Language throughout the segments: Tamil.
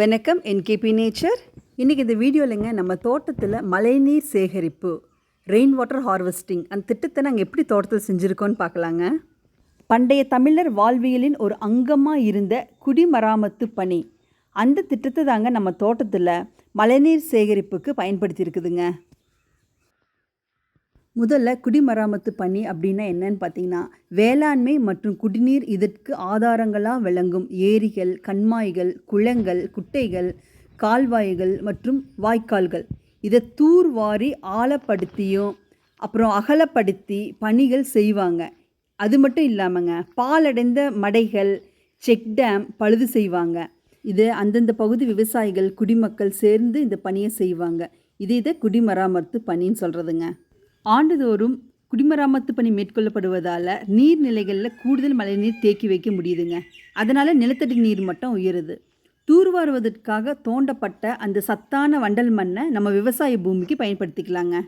வணக்கம் என்கேபி நேச்சர். இன்றைக்கி இந்த வீடியோவில்ங்க நம்ம தோட்டத்தில் மழைநீர் சேகரிப்பு ரெயின் வாட்டர் ஹார்வெஸ்டிங் அந்த திட்டத்தை நாங்கள் எப்படி தோட்டத்தில் செஞ்சுருக்கோன்னு பார்க்கலாங்க. பண்டைய தமிழர் வாழ்வியலின் ஒரு அங்கமாக இருந்த குடிமராமத்து பணி, அந்த திட்டத்தை தாங்க நம்ம தோட்டத்தில் மழைநீர் சேகரிப்புக்கு பயன்படுத்தியிருக்குதுங்க. முதல்ல குடிமராமத்து பணி அப்படின்னா என்னன்னு பார்த்தீங்கன்னா, வேளாண்மை மற்றும் குடிநீர் இதற்கு ஆதாரங்களாக விளங்கும் ஏரிகள், கண்மாய்கள், குளங்கள், குட்டைகள், கால்வாய்கள் மற்றும் வாய்க்கால்கள் இதை தூர்வாரி ஆழப்படுத்தியும் அப்புறம் அகலப்படுத்தி பணிகள் செய்வாங்க. அது மட்டும் இல்லாமங்க, பாலடைந்த மடைகள், செக் டேம் பழுது செய்வாங்க. இது அந்தந்த பகுதி விவசாயிகள், குடிமக்கள் சேர்ந்து இந்த பணியை செய்வாங்க. இதை குடிமராமத்து பணின்னு சொல்கிறதுங்க. ஆண்டுதோறும் குடிமராமத்து பணி மேற்கொள்ளப்படுவதால் நீர்நிலைகளில் கூடுதல் மழைநீர் தேக்கி வைக்க முடியுதுங்க. அதனால் நிலத்தடி நீர் மட்டம் உயருது. தூர்வாருவதற்காக தோண்டப்பட்ட அந்த சத்தான வண்டல் மண்ணை நம்ம விவசாய பூமிக்கு பயன்படுத்திக்கலாங்க.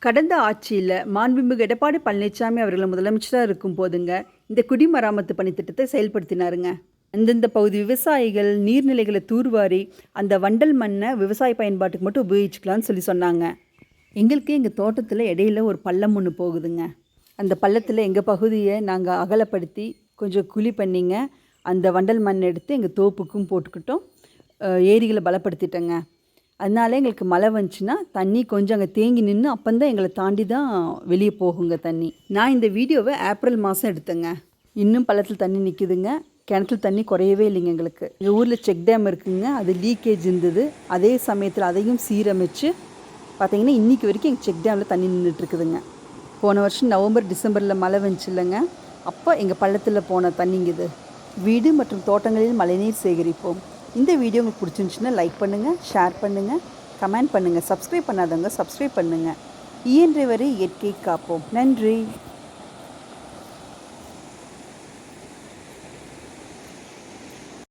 கடந்த ஆட்சியில் மாண்புமிகு எடப்பாடி பழனிசாமி அவர்கள் முதலமைச்சராக இருக்கும் போதுங்க இந்த குடிமராமத்து பணி திட்டத்தை செயல்படுத்தினாருங்க. அந்தந்த பகுதி விவசாயிகள் நீர்நிலைகளை தூர்வாரி அந்த வண்டல் மண்ணை விவசாய பயன்பாட்டுக்கு மட்டும் உபயோகிச்சுக்கலான்னு சொன்னாங்க. எங்களுக்கு எங்கள் தோட்டத்தில் இடையில ஒரு பள்ளம் ஒன்று போகுதுங்க. அந்த பள்ளத்தில் எங்கள் பகுதியை நாங்கள் அகலப்படுத்தி கொஞ்சம் குழி பண்ணிங்க அந்த வண்டல் மண் எடுத்து எங்கள் தோப்புக்கும் போட்டுக்கிட்டோம். ஏரிகளை பலப்படுத்திட்டோங்க. அதனால எங்களுக்கு மழை வந்துச்சுன்னா தண்ணி கொஞ்சம் அங்கே தேங்கி நின்று அப்போந்தான் எங்களை தாண்டி தான் வெளியே போகுங்க தண்ணி. நான் இந்த வீடியோவை ஏப்ரல் மாதம் எடுத்தேங்க. இன்னும் பள்ளத்தில் தண்ணி நிற்கிதுங்க. கிணத்துல தண்ணி குறையவே இல்லைங்க. எங்களுக்கு எங்கள் ஊரில் செக் டேம் இருக்குங்க, அது லீக்கேஜ் இருந்தது. அதே சமயத்தில் அதையும் சீரமைச்சு பார்த்திங்கன்னா இன்றைக்கி வரைக்கும் எங்கள் செக் டேமில் தண்ணி நின்றுட்டுருக்குதுங்க. போன வருஷம் நவம்பர் டிசம்பரில் மழை வந்துச்சு இல்லைங்க, அப்போ எங்கள் பள்ளத்தில் போன தண்ணிங்குது. வீடு மற்றும் தோட்டங்களில் மழைநீர் சேகரிப்போம். இந்த வீடியோ உங்களுக்கு பிடிச்சிருந்துச்சுன்னா லைக் பண்ணுங்கள், ஷேர் பண்ணுங்கள், கமெண்ட் பண்ணுங்கள். சப்ஸ்கிரைப் பண்ணாதவங்க சப்ஸ்கிரைப் பண்ணுங்கள். இயன்ற வரை இயற்கை காப்போம். நன்றி.